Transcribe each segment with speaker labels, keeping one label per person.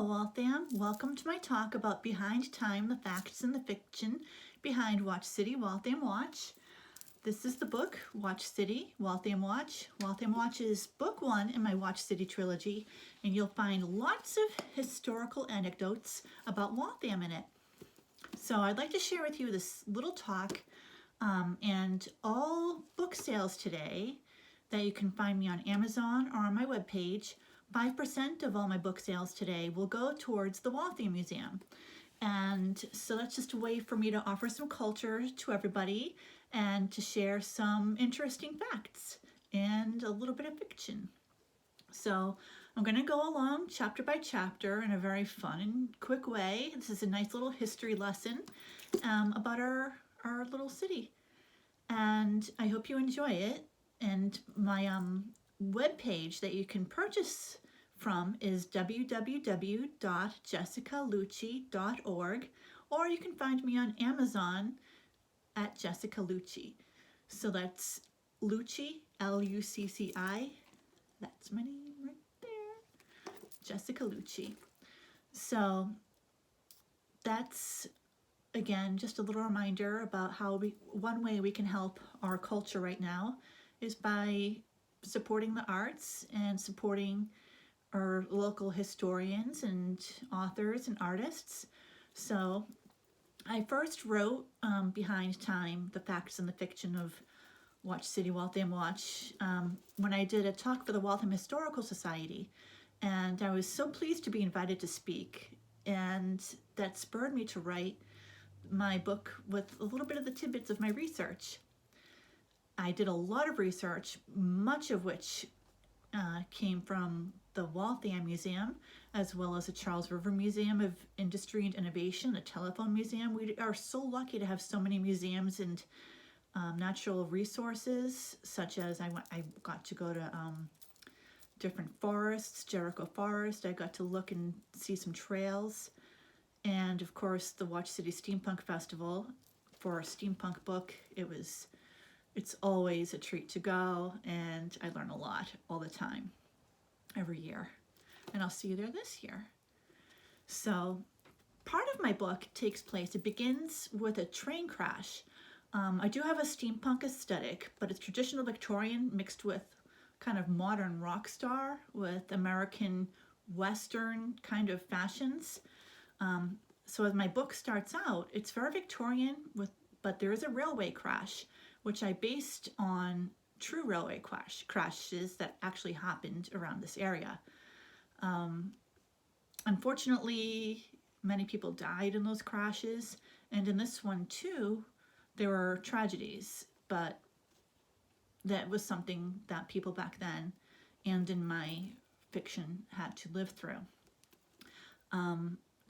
Speaker 1: Hello, Waltham. Welcome to my talk about Behind Time, the facts and the fiction behind Watch City, Waltham Watch. This is the book, Watch City, Waltham Watch. Waltham Watch is book one in my Watch City trilogy, and you'll find lots of historical anecdotes about Waltham in it. So I'd like to share with you this little talk and all book sales today that you can find me on Amazon or on my webpage. 5% of all my book sales today will go towards the Waltham Museum. And so that's just a way for me to offer some culture to everybody and to share some interesting facts and a little bit of fiction. So I'm going to go along chapter by chapter in a very fun and quick way. This is a nice little history lesson about our little city. And I hope you enjoy it. And my webpage that you can purchase from is www.jessicalucci.org, or you can find me on Amazon at Jessica Lucci. So that's Lucci, Lucci. That's my name right there, Jessica Lucci. So that's, again, just a little reminder about how one way we can help our culture right now is by supporting the arts and supporting our local historians and authors and artists. So I first wrote Behind Time, the facts and the fiction of Watch City, Waltham Watch, when I did a talk for the Waltham Historical Society. And I was so pleased to be invited to speak, and that spurred me to write my book with a little bit of the tidbits of my research. I did a lot of research, much of which came from the Waltham Museum, as well as the Charles River Museum of Industry and Innovation, the Telephone Museum. We are so lucky to have so many museums and natural resources, such as I got to go to different forests, Jericho Forest. I got to look and see some trails. And of course, the Watch City Steampunk Festival for a steampunk book. It's always a treat to go, and I learn a lot all the time, every year. And I'll see you there this year. So part of my book takes place, it begins with a train crash. I do have a steampunk aesthetic, but it's traditional Victorian mixed with kind of modern rock star with American Western kind of fashions. So as my book starts out, it's very Victorian, but there is a railway crash, which I based on true railway crashes that actually happened around this area. Unfortunately, many people died in those crashes, and in this one too, there were tragedies, but that was something that people back then and in my fiction had to live through.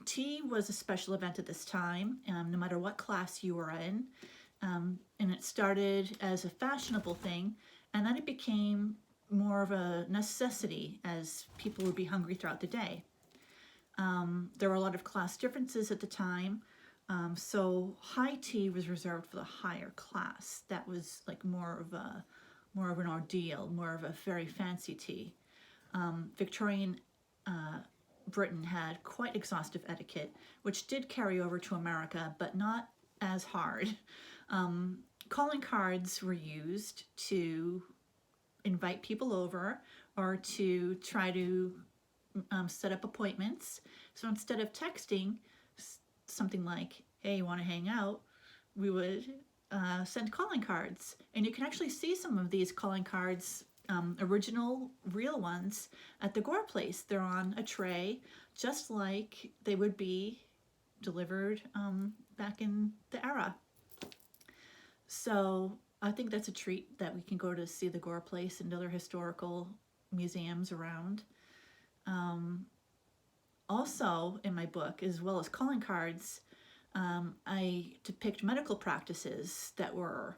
Speaker 1: Tea was a special event at this time, no matter what class you were in. And it started as a fashionable thing, and then it became more of a necessity as people would be hungry throughout the day. There were a lot of class differences at the time, so high tea was reserved for the higher class. That was like more of an ordeal, more of a very fancy tea. Victorian Britain had quite exhaustive etiquette, which did carry over to America, but not as hard. Calling cards were used to invite people over or to try to set up appointments. So instead of texting something like, hey, you want to hang out, we would send calling cards. And you can actually see some of these calling cards, original real ones, at the Gore place. They're on a tray, just like they would be delivered back in the era. So I think that's a treat that we can go to see the Gore place and other historical museums around. Also in my book, as well as calling cards, I depict medical practices that were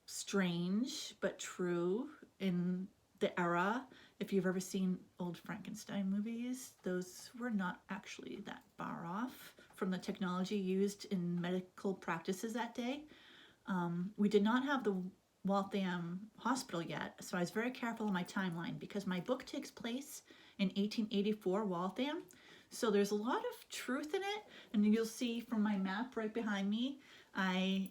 Speaker 1: strange but true in the era. If you've ever seen old Frankenstein movies, those were not actually that far off from the technology used in medical practices that day. We did not have the Waltham Hospital yet, so I was very careful in my timeline because my book takes place in 1884 Waltham. So there's a lot of truth in it, and you'll see from my map right behind me, I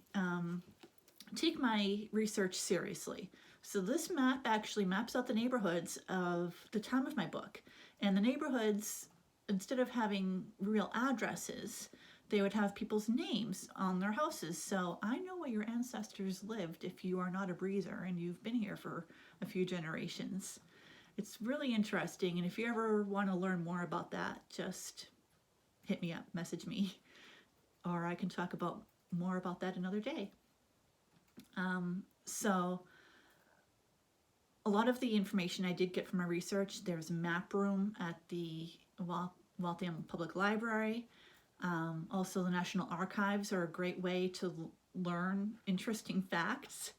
Speaker 1: take my research seriously. So this map actually maps out the neighborhoods of the time of my book. And the neighborhoods, instead of having real addresses, they would have people's names on their houses. So I know where your ancestors lived if you are not a breezer and you've been here for a few generations. It's really interesting, and if you ever want to learn more about that, just hit me up, message me, or I can talk about more about that another day. So a lot of the information I did get from my research, there's a map room at the Waltham Public Library. Also, the National Archives are a great way to learn interesting facts.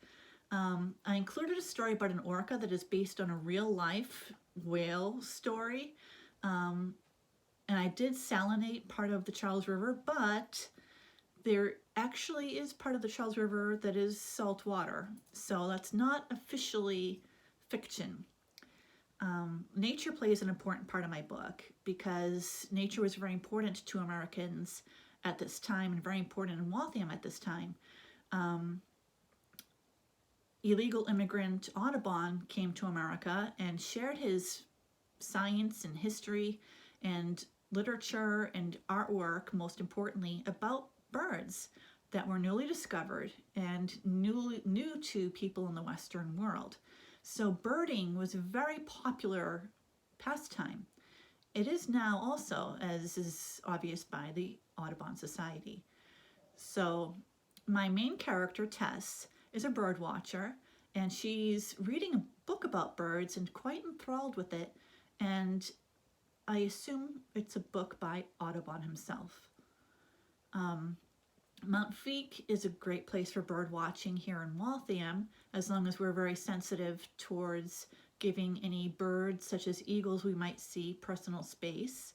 Speaker 1: I included a story about an orca that is based on a real-life whale story. And I did salinate part of the Charles River, but there actually is part of the Charles River that is salt water. So that's not officially fiction. Nature plays an important part of my book because nature was very important to Americans at this time and very important in Waltham at this time. Illegal immigrant Audubon came to America and shared his science and history and literature and artwork, most importantly, about birds that were newly discovered and new to people in the Western world. So birding was a very popular pastime. It is now also, as is obvious by the Audubon Society. So my main character, Tess, is a bird watcher, and she's reading a book about birds and quite enthralled with it, and I assume it's a book by Audubon himself. Mount Feek is a great place for bird watching here in Waltham, as long as we're very sensitive towards giving any birds, such as eagles we might see, personal space.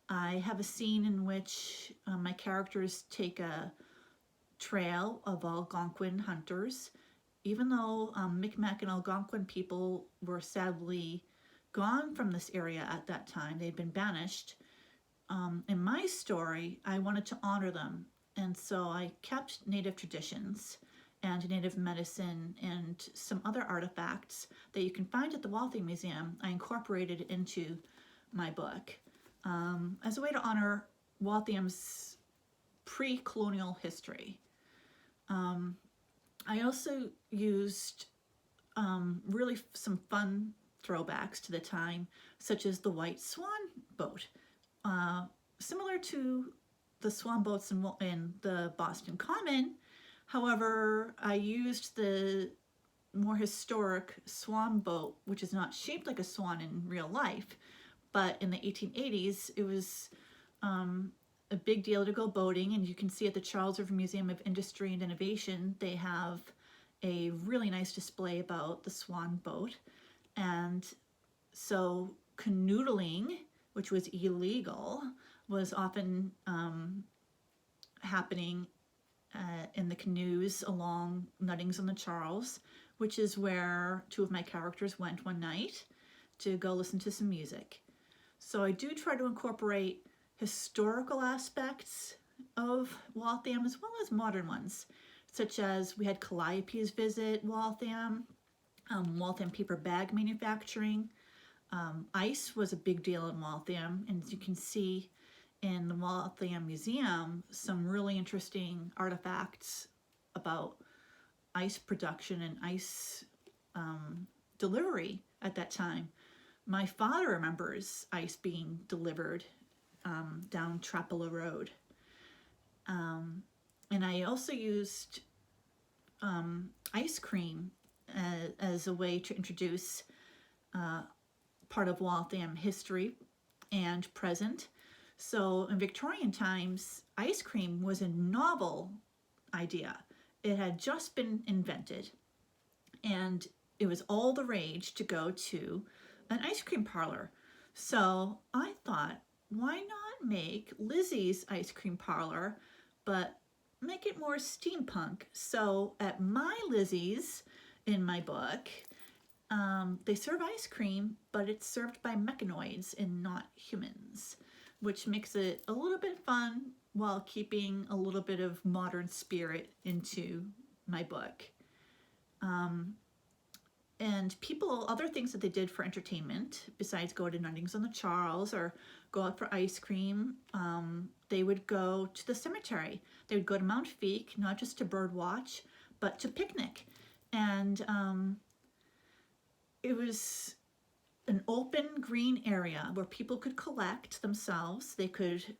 Speaker 1: I have a scene in which my characters take a trail of Algonquin hunters. Even though Micmac and Algonquin people were sadly gone from this area at that time, they'd been banished. In my story, I wanted to honor them, and so I kept native traditions and native medicine and some other artifacts that you can find at the Waltham Museum. I incorporated into my book as a way to honor Waltham's pre-colonial history. I also used really some fun throwbacks to the time, such as the White Swan boat. Similar to the swan boats in the Boston Common, however, I used the more historic swan boat, which is not shaped like a swan in real life, but in the 1880s, it was a big deal to go boating, and you can see at the Charles River Museum of Industry and Innovation, they have a really nice display about the swan boat. And so canoodling, which was illegal, was often happening in the canoes along Nuttings on the Charles, which is where two of my characters went one night to go listen to some music. So I do try to incorporate historical aspects of Waltham as well as modern ones, such as we had Calliopes visit Waltham, Waltham paper bag manufacturing. Ice was a big deal in Waltham, and as you can see in the Waltham Museum, some really interesting artifacts about ice production and ice delivery at that time. My father remembers ice being delivered down Trapelo Road. And I also used ice cream as a way to introduce part of Waltham history and present. So in Victorian times, ice cream was a novel idea. It had just been invented, and it was all the rage to go to an ice cream parlor. So I thought, why not make Lizzie's ice cream parlor, but make it more steampunk? So at my Lizzie's in my book, they serve ice cream, but it's served by mechanoids and not humans. which makes it a little bit fun while keeping a little bit of modern spirit into my book. And other things that they did for entertainment, besides go to Nunnings on the Charles or go out for ice cream, they would go to the cemetery. They would go to Mount Feak, not just to bird watch, but to picnic. And it was an open green area where people could collect themselves. They could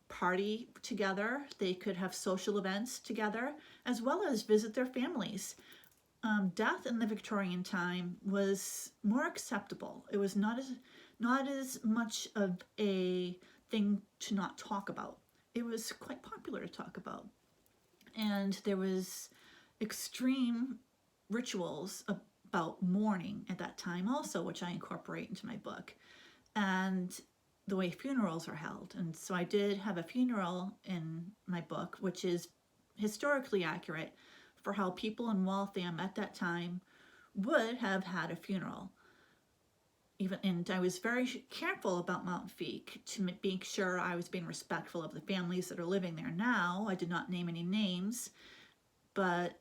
Speaker 1: party together. They could have social events together, as well as visit their families. Death in the Victorian time was more acceptable. It was not as much of a thing to not talk about. It was quite popular to talk about. And there was extreme rituals about mourning at that time also, which I incorporate into my book, and the way funerals are held. And so I did have a funeral in my book, which is historically accurate for how people in Waltham at that time would have had a funeral. And I was very careful about Mount Feak to make sure I was being respectful of the families that are living there now. I did not name any names, but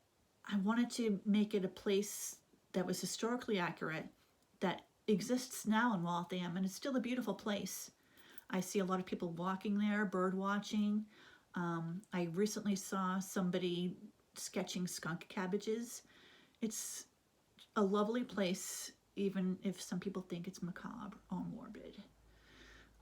Speaker 1: I wanted to make it a place that was historically accurate, that exists now in Waltham, and it's still a beautiful place. I see a lot of people walking there, bird watching. I recently saw somebody sketching skunk cabbages. It's a lovely place, even if some people think it's macabre or morbid.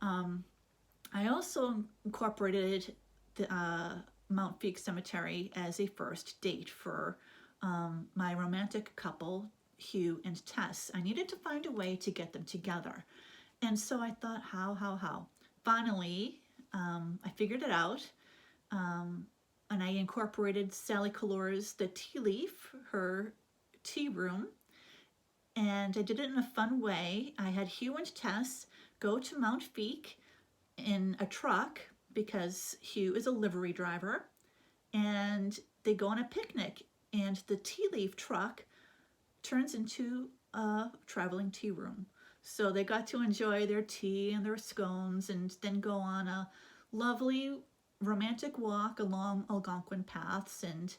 Speaker 1: I also incorporated the Mount Feak Cemetery as a first date for my romantic couple, Hugh and Tess. I needed to find a way to get them together. And so I thought, how? Finally, I figured it out. And I incorporated Sally Calore's The Tea Leaf, her tea room. And I did it in a fun way. I had Hugh and Tess go to Mount Feak in a truck, because Hugh is a livery driver. And they go on a picnic, and the tea leaf truck turns into a traveling tea room. So they got to enjoy their tea and their scones, and then go on a lovely romantic walk along Algonquin paths. And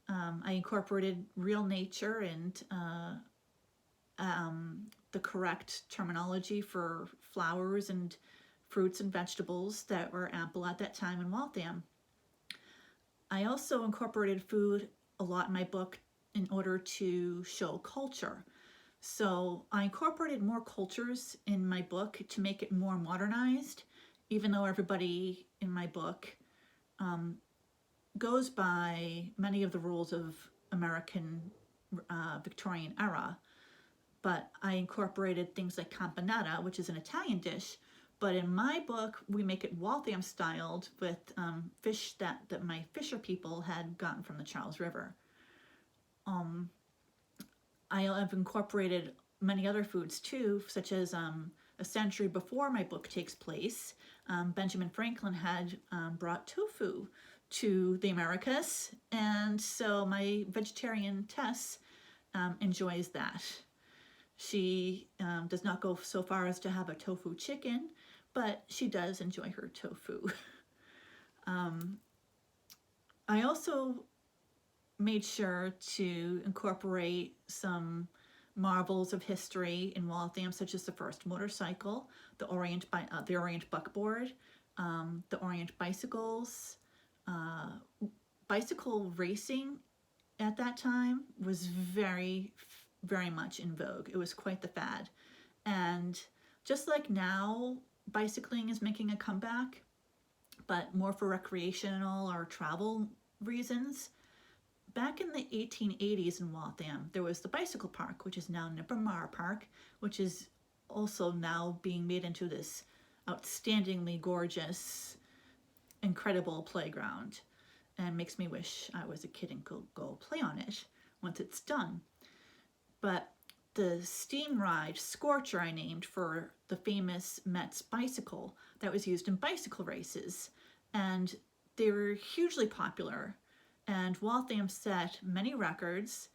Speaker 1: I incorporated real nature and the correct terminology for flowers and fruits and vegetables that were ample at that time in Waltham. I also incorporated food a lot in my book in order to show culture. So I incorporated more cultures in my book to make it more modernized, even though everybody in my book goes by many of the rules of American Victorian era. But I incorporated things like campanata, which is an Italian dish. But in my book, we make it Waltham styled with fish that my fisher people had gotten from the Charles River. I have incorporated many other foods too, such as a century before my book takes place, Benjamin Franklin had brought tofu to the Americas, and so my vegetarian Tess enjoys that. She does not go so far as to have a tofu chicken, but she does enjoy her tofu. I also made sure to incorporate some marvels of history in Waltham, such as the first motorcycle, the Orient buckboard, the Orient bicycles. Bicycle racing at that time was very, very much in vogue. It was quite the fad. And just like now, bicycling is making a comeback, but more for recreational or travel reasons. Back in the 1880s in Waltham, there was the bicycle park, which is now Nippermar Park, which is also now being made into this outstandingly gorgeous, incredible playground, and makes me wish I was a kid and could go play on it once it's done. But the steam ride Scorcher I named for the famous Metz bicycle that was used in bicycle races, and they were hugely popular. And Waltham set many records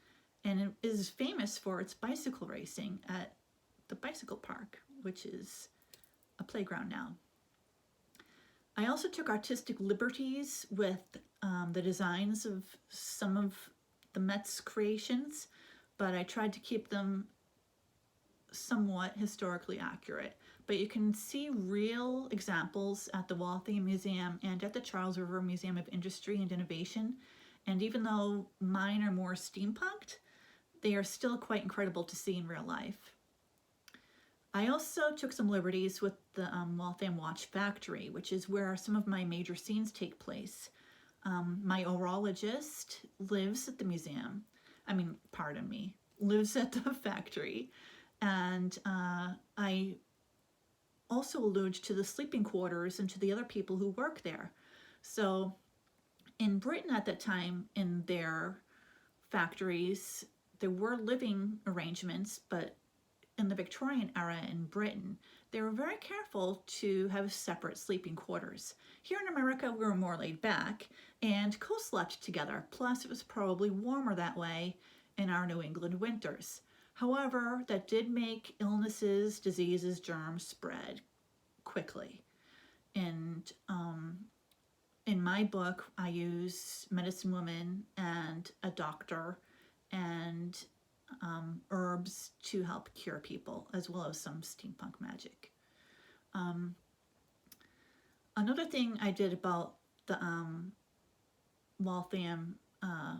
Speaker 1: and it is famous for its bicycle racing at the bicycle park, which is a playground now. I also took artistic liberties with the designs of some of the Met's creations, but I tried to keep them somewhat historically accurate. But you can see real examples at the Waltham Museum and at the Charles River Museum of Industry and Innovation. And even though mine are more steampunked, they are still quite incredible to see in real life. I also took some liberties with the Waltham Watch Factory, which is where some of my major scenes take place. My orologist lives at the museum. Lives at the factory. And I also allude to the sleeping quarters and to the other people who work there. So in Britain at that time, in their factories, there were living arrangements, but in the Victorian era in Britain, they were very careful to have separate sleeping quarters. Here in America, we were more laid back and co-slept together. Plus, it was probably warmer that way in our New England winters. However, that did make illnesses, diseases, germs spread quickly. And in my book, I use medicine women and a doctor and herbs to help cure people, as well as some steampunk magic. Another thing I did about the Waltham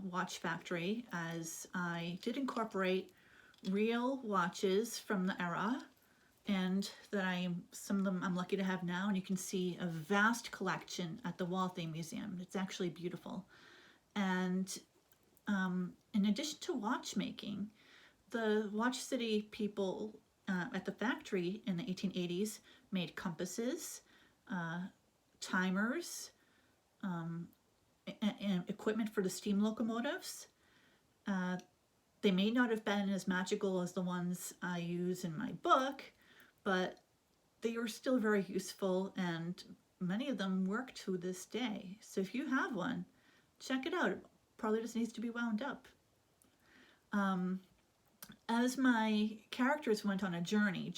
Speaker 1: Watch Factory, as I did incorporate real watches from the era, and that some of them I'm lucky to have now, and you can see a vast collection at the Waltham Museum. It's actually beautiful. And in addition to watchmaking, the Watch City people at the factory in the 1880s made compasses, timers, and equipment for the steam locomotives. They may not have been as magical as the ones I use in my book, but they were still very useful, and many of them work to this day. So if you have one, check it out. It probably just needs to be wound up. As my characters went on a journey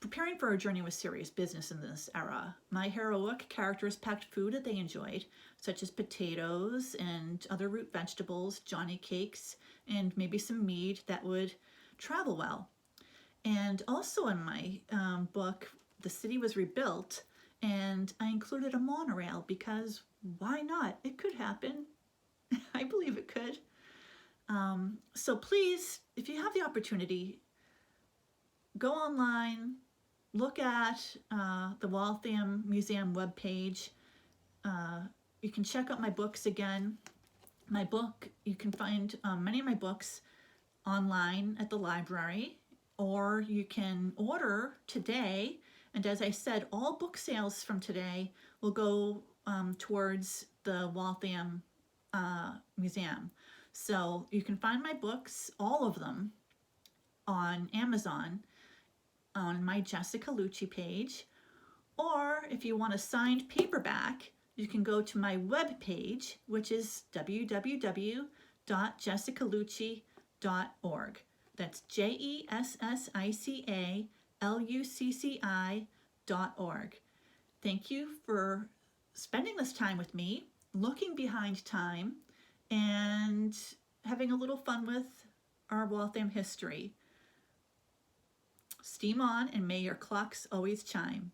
Speaker 1: preparing for a journey was serious business in this era. My heroic characters packed food that they enjoyed, such as potatoes and other root vegetables, johnny cakes, and maybe some meat that would travel well. And also in my book, the city was rebuilt, and I included a monorail because why not? It could happen. I believe it could. So please, if you have the opportunity, go online, look at the Waltham Museum webpage. You can check out my books again. You can find many of my books online at the library, or you can order today. And as I said, all book sales from today will go towards the Waltham Museum. So you can find my books, all of them, on Amazon on my Jessica Lucci page. Or if you want a signed paperback, you can go to my webpage, which is www.jessicalucci.org. That's JESSICALUCCI.org. Thank you for spending this time with me, looking behind time, and having a little fun with our Waltham history. Steam on, and may your clocks always chime.